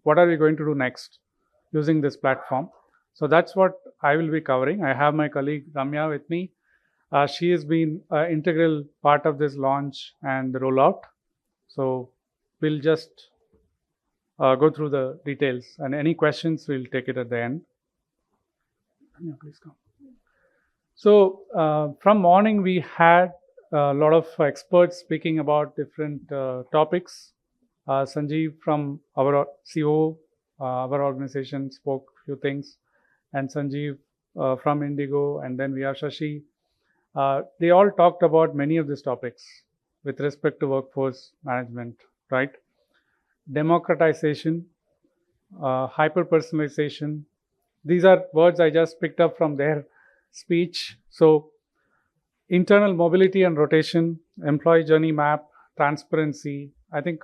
what are we going to do next using this platform. So that's what I will be covering. I have my colleague Ramya with me. She has been an integral part of this launch and the rollout. So we'll just go through the details, and any questions we'll take it at the end. Yeah, please come. So from morning we had a lot of experts speaking about different topics. Sanjeev from our CO, our organization, spoke a few things, and Sanjeev from Indigo, and then we have Shashi. They all talked about many of these topics with respect to workforce management, right? Democratization, hyper-personalization. These are words I just picked up from their speech. So internal mobility and rotation, employee journey map, transparency. I think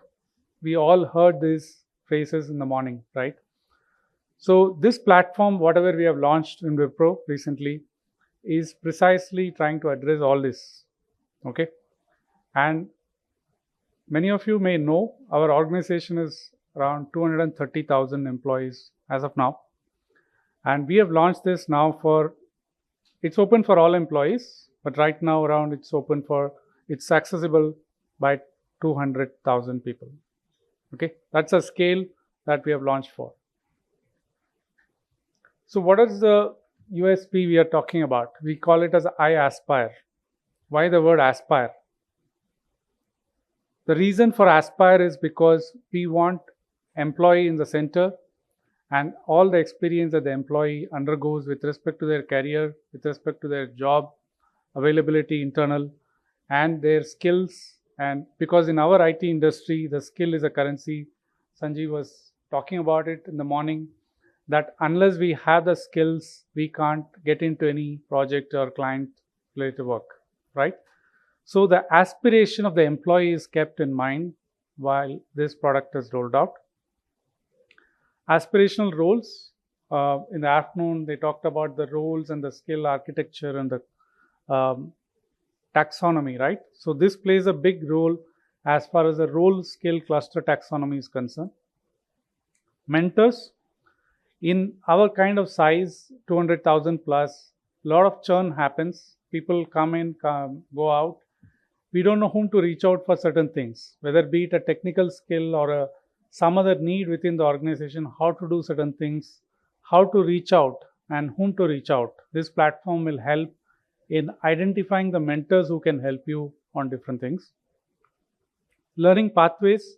we all heard these phrases in the morning, right? So this platform, whatever we have launched in Wipro recently, is precisely trying to address all this, okay? And many of you may know our organization is around 230,000 employees as of now. And we have launched this now it's open for all employees, but right now it's accessible by 200,000 people. Okay, that's a scale that we have launched for. So what is the USP we are talking about? We call it as I aspire. Why the word aspire? The reason for aspire is because we want employee in the center, and all the experience that the employee undergoes with respect to their career, with respect to their job availability internal, and their skills. And because in our IT industry, the skill is a currency. Sanjeev was talking about it in the morning, that unless we have the skills, we can't get into any project or client related work, right? So the aspiration of the employee is kept in mind while this product is rolled out. Aspirational roles. In the afternoon, they talked about the roles and the skill architecture and the taxonomy, right? So this plays a big role as far as the role skill cluster taxonomy is concerned. Mentors. In our kind of size, 200,000 plus, a lot of churn happens. People come in, go out. We don't know whom to reach out for certain things, whether be it a technical skill or some other need within the organization, how to do certain things, how to reach out and whom to reach out. This platform will help in identifying the mentors who can help you on different things. Learning pathways.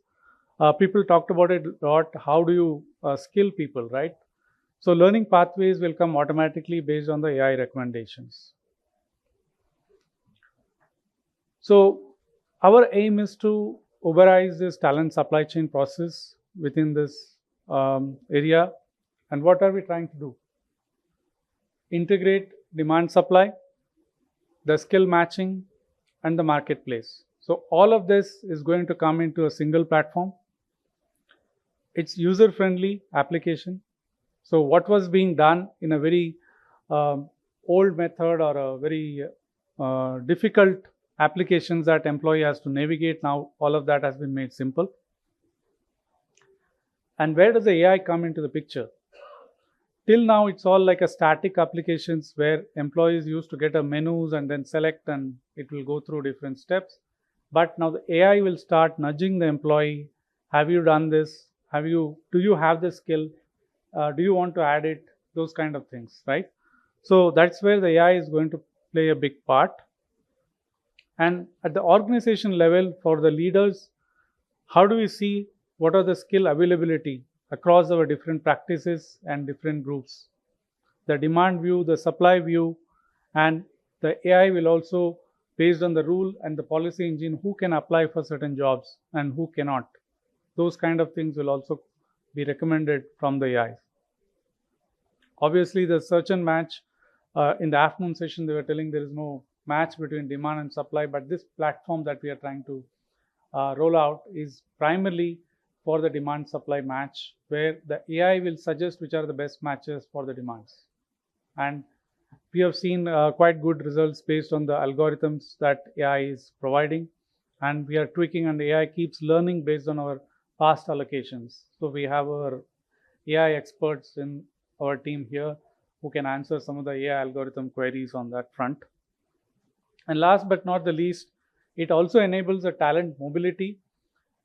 People talked about it a lot. How do you skill people, right? So learning pathways will come automatically based on the AI recommendations. So our aim is to Uberize this talent supply chain process within this area. And what are we trying to do? Integrate demand supply, the skill matching, and the marketplace. So all of this is going to come into a single platform. It's user-friendly application. So what was being done in a very old method or a very difficult applications that employee has to navigate, now all of that has been made simple. And where does the AI come into the picture? Till now, it's all like a static applications where employees used to get a menus and then select, and it will go through different steps. But now the AI will start nudging the employee. Have you done this? Do you have the skill? Do you want to add it? Those kind of things, right? So that's where the AI is going to play a big part. And at the organization level, for the leaders, how do we see what are the skill availability across our different practices and different groups? The demand view, the supply view, and the AI will also, based on the rule and the policy engine, who can apply for certain jobs and who cannot. Those kind of things will also be recommended from the AI. Obviously, the search and match, in the afternoon session, they were telling there is no match between demand and supply, but this platform that we are trying to roll out is primarily for the demand supply match, where the AI will suggest which are the best matches for the demands. And we have seen quite good results based on the algorithms that AI is providing, and we are tweaking, and the AI keeps learning based on our past allocations. So we have our AI experts in our team here who can answer some of the AI algorithm queries on that front. And last but not the least, it also enables a talent mobility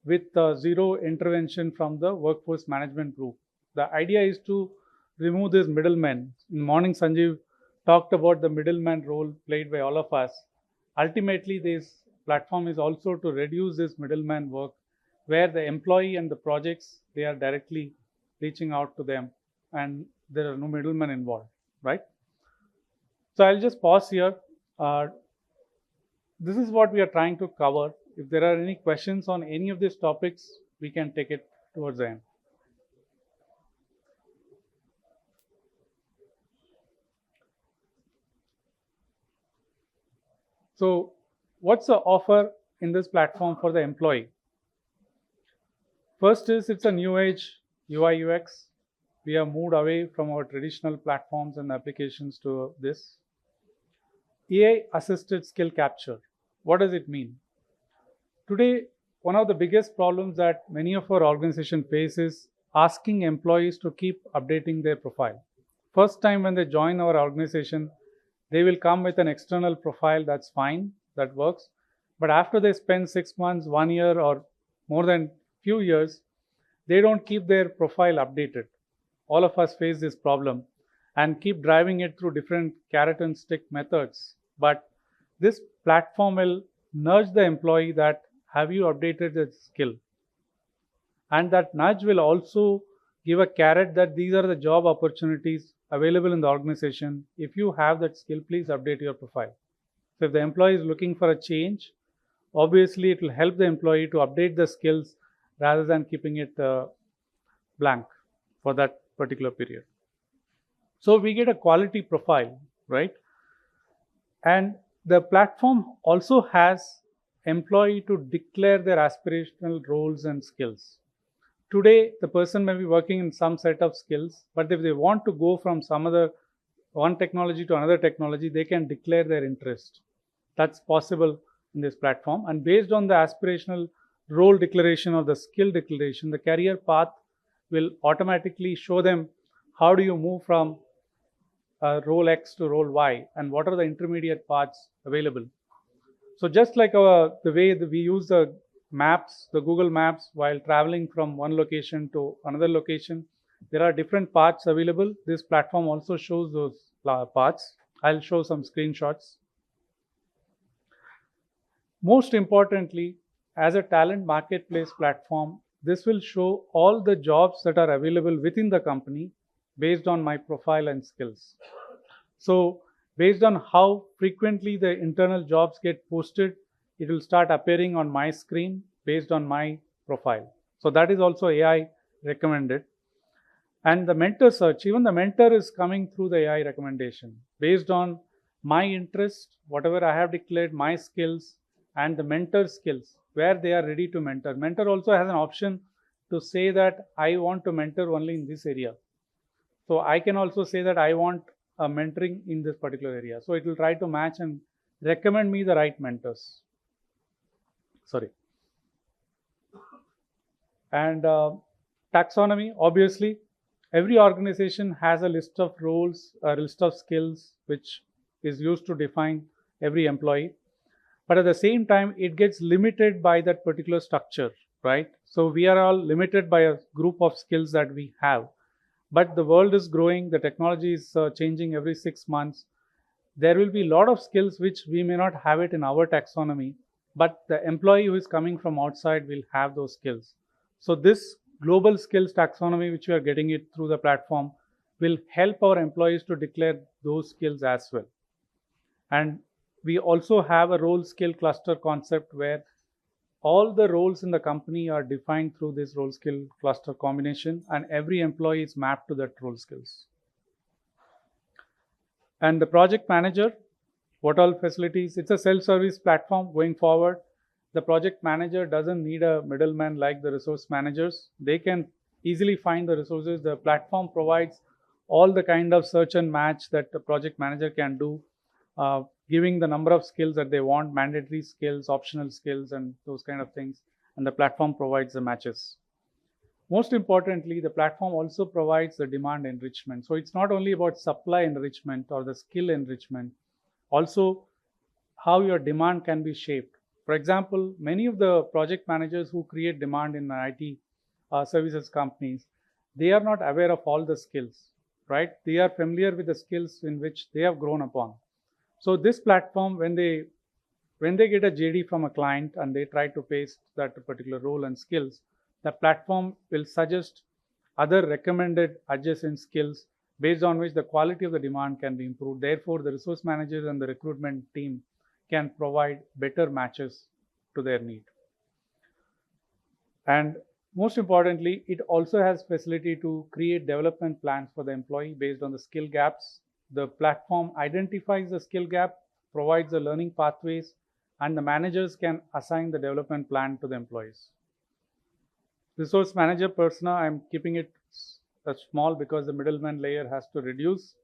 with zero intervention from the workforce management group. The idea is to remove this middleman. In the morning, Sanjeev talked about the middleman role played by all of us. Ultimately, this platform is also to reduce this middleman work where the employee and the projects, they are directly reaching out to them and there are no middlemen involved, right? So I'll just pause here. Uh, this is what we are trying to cover. If there are any questions on any of these topics, we can take it towards the end. So what's the offer in this platform for the employee? First is it's a new age UI UX. We have moved away from our traditional platforms and applications to this. AI assisted skill capture. What does it mean? Today, one of the biggest problems that many of our organizations face is asking employees to keep updating their profile. First time when they join our organization, they will come with an external profile. That's fine, that works. But after they spend 6 months, 1 year, or more than few years, they don't keep their profile updated. All of us face this problem and keep driving it through different carrot and stick methods. But this platform will nudge the employee that have you updated the skill? And that nudge will also give a carrot that these are the job opportunities available in the organization. If you have that skill, please update your profile. So if the employee is looking for a change, obviously it will help the employee to update the skills rather than keeping it blank for that particular period. So we get a quality profile, right? And the platform also has employee to declare their aspirational roles and skills. Today, the person may be working in some set of skills, but if they want to go from some other one technology to another technology, they can declare their interest. That's possible in this platform. And based on the aspirational role declaration or the skill declaration, the career path will automatically show them how do you move from role X to role Y and what are the intermediate paths available. So just like the way that we use the maps, the Google Maps, while traveling from one location to another location, there are different paths available. This platform also shows those paths. I'll show some screenshots. Most importantly, as a talent marketplace platform, this will show all the jobs that are available within the company based on my profile and skills. So based on how frequently the internal jobs get posted, it will start appearing on my screen based on my profile. So that is also AI recommended. And the mentor search, even the mentor is coming through the AI recommendation based on my interest, whatever I have declared, my skills, and the mentor skills, where they are ready to mentor. Mentor also has an option to say that I want to mentor only in this area. So I can also say that I want mentoring in this particular area. So it will try to match and recommend me the right mentors. Sorry. And taxonomy, obviously, every organization has a list of roles, a list of skills, which is used to define every employee. But at the same time, it gets limited by that particular structure, right? So we are all limited by a group of skills that we have. But the world is growing, the technology is changing every 6 months. There will be a lot of skills which we may not have it in our taxonomy, but the employee who is coming from outside will have those skills. So this global skills taxonomy, which we are getting it through the platform, will help our employees to declare those skills as well. And we also have a role skill cluster concept where all the roles in the company are defined through this role skill cluster combination, and every employee is mapped to that role skills. And the project manager, what all facilities? It's a self-service platform going forward. The project manager doesn't need a middleman like the resource managers. They can easily find the resources. The platform provides all the kind of search and match that the project manager can do, giving the number of skills that they want, mandatory skills, optional skills, and those kind of things. And the platform provides the matches. Most importantly, the platform also provides the demand enrichment. So it's not only about supply enrichment or the skill enrichment, also how your demand can be shaped. For example, many of the project managers who create demand in IT services companies, they are not aware of all the skills, right? They are familiar with the skills in which they have grown upon. So this platform, when they get a JD from a client and they try to paste that particular role and skills, the platform will suggest other recommended adjacent skills based on which the quality of the demand can be improved. Therefore, the resource managers and the recruitment team can provide better matches to their need. And most importantly, it also has facility to create development plans for the employee based on the skill gaps. The platform identifies the skill gap, provides the learning pathways, and the managers can assign the development plan to the employees. Resource manager persona, I'm keeping it small because the middleman layer has to reduce.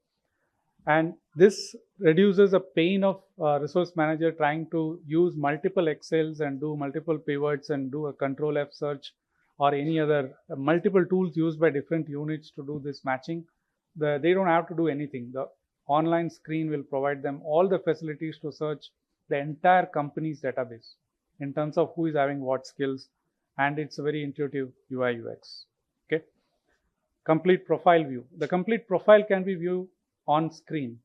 And this reduces the pain of resource manager trying to use multiple Excels and do multiple pivots and do a control F search or any other multiple tools used by different units to do this matching. They don't have to do anything. The online screen will provide them all the facilities to search the entire company's database in terms of who is having what skills, and it's a very intuitive UI UX. Okay. Complete profile view. The complete profile can be viewed on screen.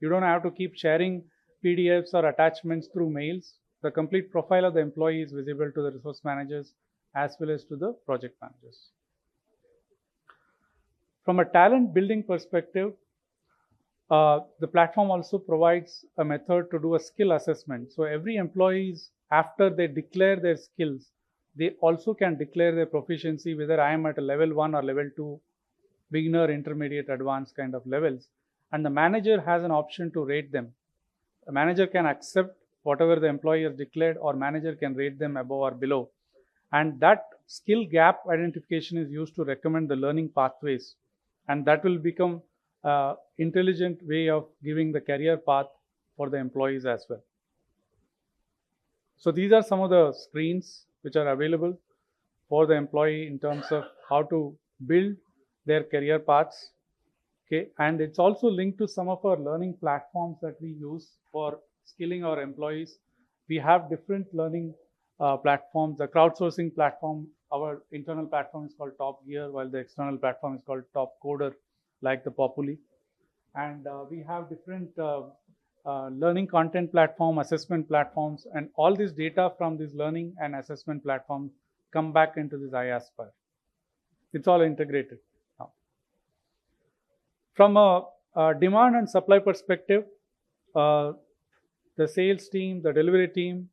You don't have to keep sharing PDFs or attachments through mails. The complete profile of the employee is visible to the resource managers as well as to the project managers. From a talent building perspective, the platform also provides a method to do a skill assessment. So every employee, after they declare their skills, they also can declare their proficiency, whether I am at a level 1 or level 2, beginner, intermediate, advanced kind of levels. And the manager has an option to rate them. The manager can accept whatever the employee has declared, or manager can rate them above or below. And that skill gap identification is used to recommend the learning pathways. And that will become an intelligent way of giving the career path for the employees as well. So these are some of the screens which are available for the employee in terms of how to build their career paths. Okay, and it's also linked to some of our learning platforms that we use for skilling our employees. We have different learning platforms. The crowdsourcing platform, our internal platform is called Top Gear, while the external platform is called Top Coder, like the Populi. And we have different learning content platform, assessment platforms, and all this data from this learning and assessment platform come back into this iAspire. It's all integrated now. From a demand and supply perspective, the sales team, the delivery team,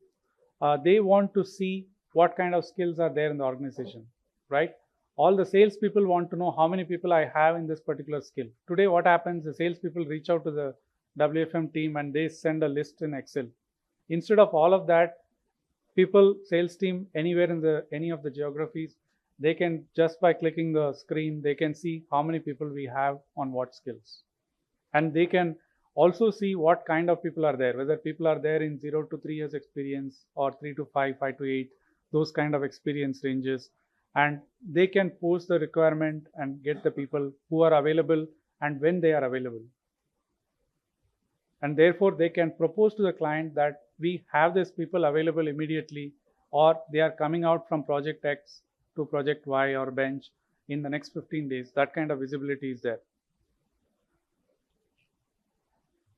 they want to see what kind of skills are there in the organization, right? All the salespeople want to know how many people I have in this particular skill. Today, what happens, the salespeople reach out to the WFM team and they send a list in Excel. Instead of all of that, sales team anywhere in any of the geographies, they can, just by clicking the screen, they can see how many people we have on what skills. And they can also see what kind of people are there, whether people are there in 0 to 3 years experience or 3 to 5, 5 to 8, those kind of experience ranges. And they can post the requirement and get the people who are available and when they are available. And therefore, they can propose to the client that we have these people available immediately, or they are coming out from project X to project Y or bench in the next 15 days. That kind of visibility is there.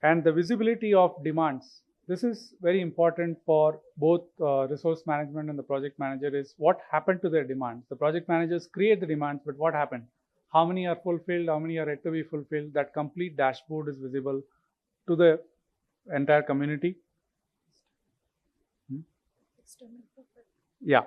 And the visibility of demands. This is very important for both resource management and the project manager, is what happened to their demands. The project managers create the demands, but what happened? How many are fulfilled? How many are yet to be fulfilled? That complete dashboard is visible to the entire community. Yeah.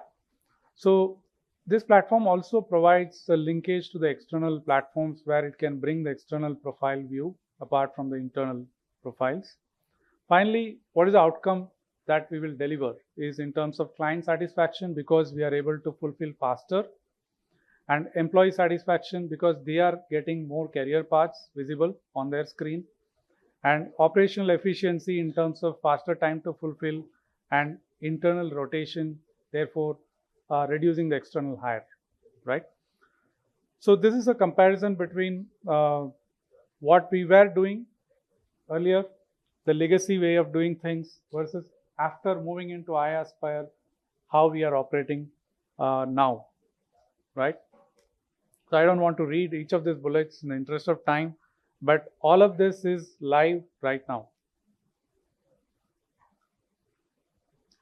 So this platform also provides a linkage to the external platforms where it can bring the external profile view apart from the internal profiles. Finally, what is the outcome that we will deliver is in terms of client satisfaction, because we are able to fulfill faster, and employee satisfaction because they are getting more career paths visible on their screen, and operational efficiency in terms of faster time to fulfill and internal rotation, therefore reducing the external hire, right? So this is a comparison between what we were doing earlier, the legacy way of doing things, versus after moving into iAspire, how we are operating now, right? So I don't want to read each of these bullets in the interest of time, but all of this is live right now.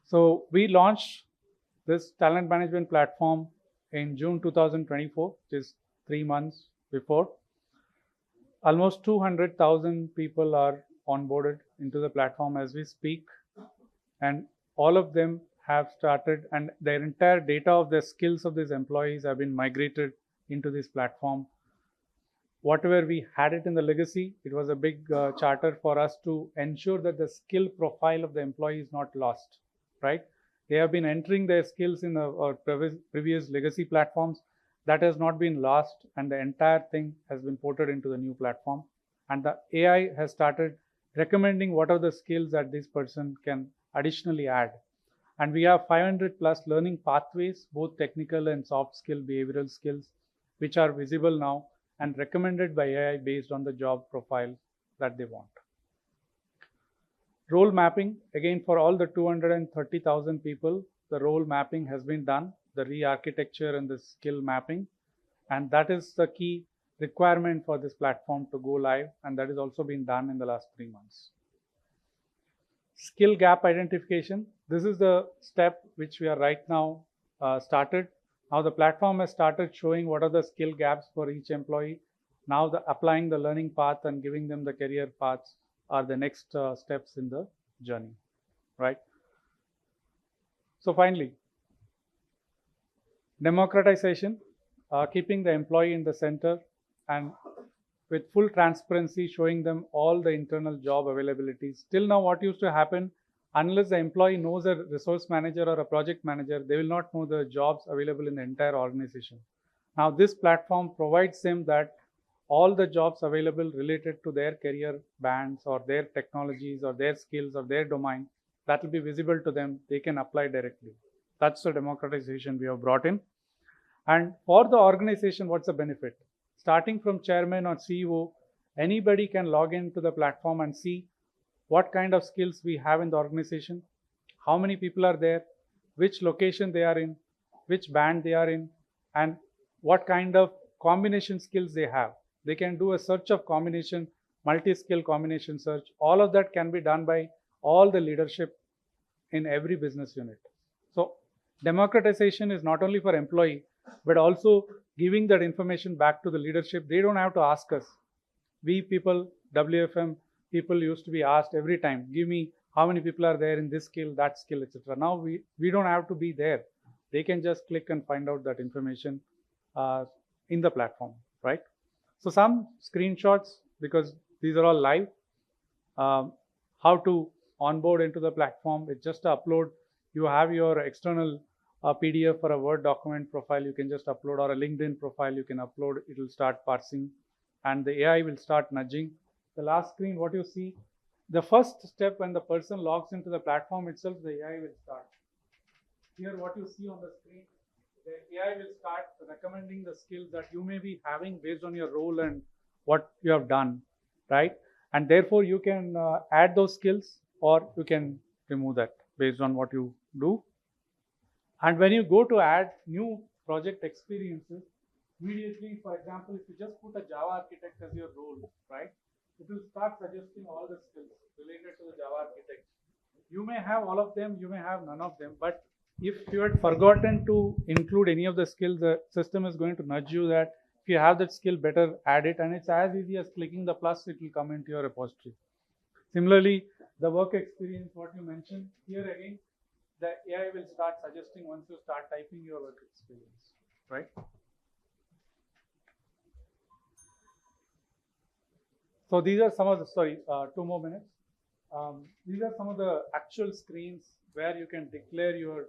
So we launched this talent management platform in June 2024, which is 3 months before. Almost 200,000 people are onboarded into the platform as we speak, and all of them have started, and their entire data of the skills of these employees have been migrated into this platform. Whatever we had it in the legacy, it was a big charter for us to ensure that the skill profile of the employee is not lost, right? They have been entering their skills in our previous legacy platforms. That has not been lost, and the entire thing has been ported into the new platform. And the AI has started recommending what are the skills that this person can additionally add. And we have 500 plus learning pathways, both technical and soft skill, behavioral skills, which are visible now and recommended by AI based on the job profile that they want. Role mapping, again, for all the 230,000 people, the role mapping has been done, the re-architecture and the skill mapping, and that is the key requirement for this platform to go live, and that has also been done in the last 3 months. Skill gap identification, this is the step which we are right now started. Now the platform has started showing what are the skill gaps for each employee. Now applying the learning path and giving them the career paths are the next steps in the journey, right? So finally, democratization, keeping the employee in the center and with full transparency, showing them all the internal job availabilities. Till now, what used to happen, unless the employee knows a resource manager or a project manager, they will not know the jobs available in the entire organization. Now, this platform provides them that all the jobs available related to their career bands or their technologies or their skills or their domain, that will be visible to them. They can apply directly. That's the democratization we have brought in. And for the organization, what's the benefit? Starting from chairman or CEO, anybody can log into the platform and see what kind of skills we have in the organization, how many people are there, which location they are in, which band they are in, and what kind of combination skills they have. They can do a search of combination, multi-skill combination search. All of that can be done by all the leadership in every business unit. So democratization is not only for employee, but also giving that information back to the leadership. They don't have to ask us. We people, WFM people used to be asked every time, give me how many people are there in this skill, that skill, etc. Now we don't have to be there. They can just click and find out that information in the platform, right? So some screenshots, because these are all live. How to onboard into the platform, it's just to upload. You have your external PDF or a Word document profile, you can just upload, or a LinkedIn profile you can upload. It will start parsing and the AI will start nudging. The last screen, what you see, the first step when the person logs into the platform itself, the AI will start. Here what you see on the screen, the AI will start recommending the skills that you may be having based on your role and what you have done, right? And therefore you can add those skills or you can remove that based on what you do. And when you go to add new project experiences, immediately, for example, if you just put a Java architect as your role, right, it will start suggesting all the skills related to the Java architect. You may have all of them, you may have none of them, but if you had forgotten to include any of the skills, the system is going to nudge you that if you have that skill, better add it. And it's as easy as clicking the plus, it will come into your repository. Similarly, the work experience, what you mentioned, here again, the AI will start suggesting once you start typing your work experience, right? So these are some of the, sorry, 2 more minutes. These are some of the actual screens where you can declare your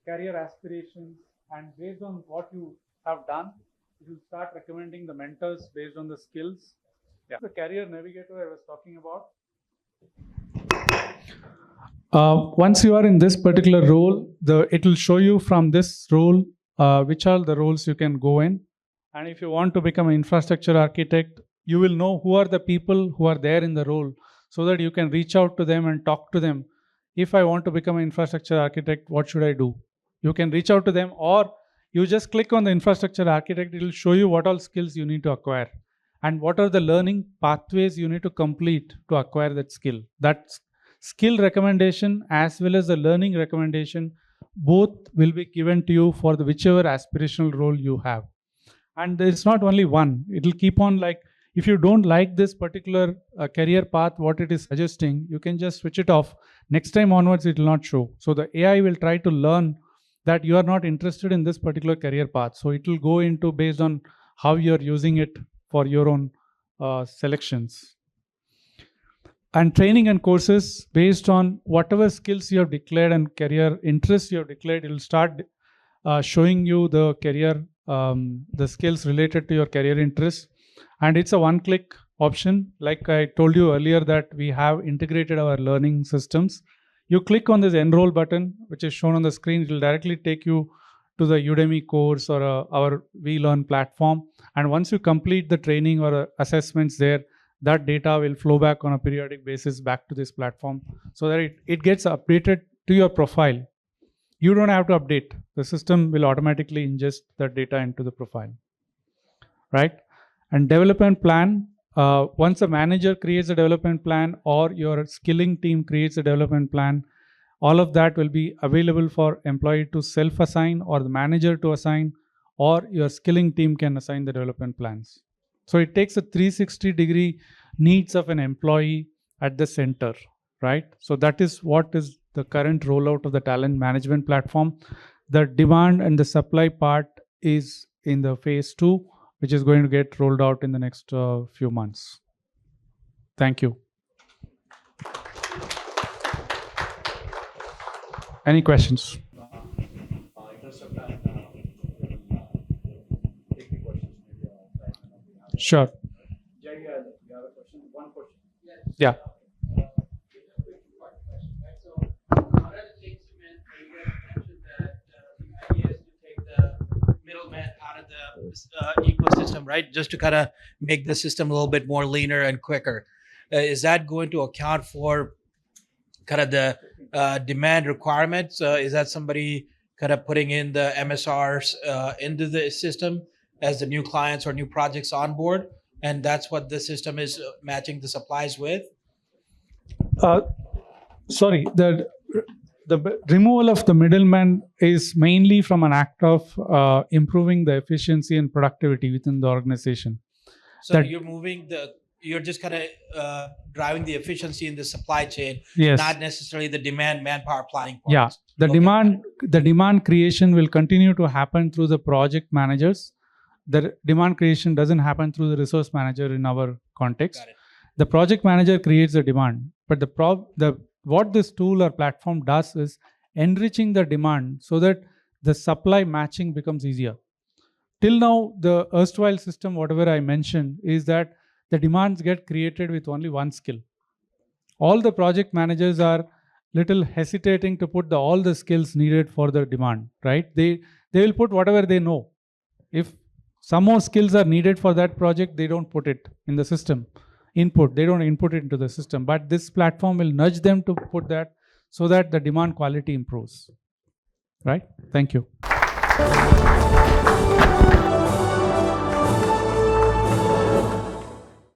career aspirations, and based on what you have done, it will start recommending the mentors based on the skills. Yeah. The career navigator I was talking about. Once you are in this particular role, it will show you from this role which are the roles you can go in. And if you want to become an infrastructure architect, you will know who are the people who are there in the role, so that you can reach out to them and talk to them. If I want to become an infrastructure architect, what should I do? You can reach out to them, or you just click on the infrastructure architect. It will show you what all skills you need to acquire and what are the learning pathways you need to complete to acquire that skill. That skill recommendation as well as the learning recommendation, both will be given to you for the whichever aspirational role you have. And it's not only one, it will keep on, like, if you don't like this particular career path, what it is suggesting, you can just switch it off. Next time onwards, it will not show. So the AI will try to learn that you are not interested in this particular career path. So it will go into based on how you're using it for your own selections. And training and courses based on whatever skills you have declared and career interests you have declared, it will start showing you the career, the skills related to your career interests. And it's a one-click option. Like I told you earlier that we have integrated our learning systems. You click on this enroll button, which is shown on the screen. It will directly take you to the Udemy course or our WeLearn platform. And once you complete the training or assessments there, that data will flow back on a periodic basis back to this platform, so that it gets updated to your profile. You don't have to update. The system will automatically ingest that data into the profile, right? And development plan, once a manager creates a development plan or your skilling team creates a development plan, all of that will be available for employee to self-assign or the manager to assign, or your skilling team can assign the development plans. So it takes a 360-degree needs of an employee at the center, right? So that is what is the current rollout of the talent management platform. The demand and the supply part is in the phase 2, which is going to get rolled out in the next few months. Thank you. Any questions? Sure. Jay, you have a question? One question. Yeah. So, one of the things you mentioned that the idea is to take the middleman out of the ecosystem, right? Just to kind of make the system a little bit more leaner and quicker. Is that going to account for kind of the demand requirements? Is that somebody kind of putting in the MSRs into the system as the new clients or new projects on board? And that's what the system is matching the supplies with? Sorry, the removal of the middleman is mainly from an act of improving the efficiency and productivity within the organization. So you're just kind of driving the efficiency in the supply chain, yes, not necessarily the demand manpower planning part. Yeah, the demand creation will continue to happen through the project managers. The demand creation doesn't happen through the resource manager in our context. Got it. The project manager creates the demand, but what this tool or platform does is enriching the demand so that the supply matching becomes easier. Till now, the erstwhile system, whatever I mentioned, is that the demands get created with only one skill. All the project managers are little hesitating to put all the skills needed for the demand, right? They will put whatever they know. If some more skills are needed for that project, they don't put it in the system. They don't input it into the system. But this platform will nudge them to put that so that the demand quality improves. Right? Thank you.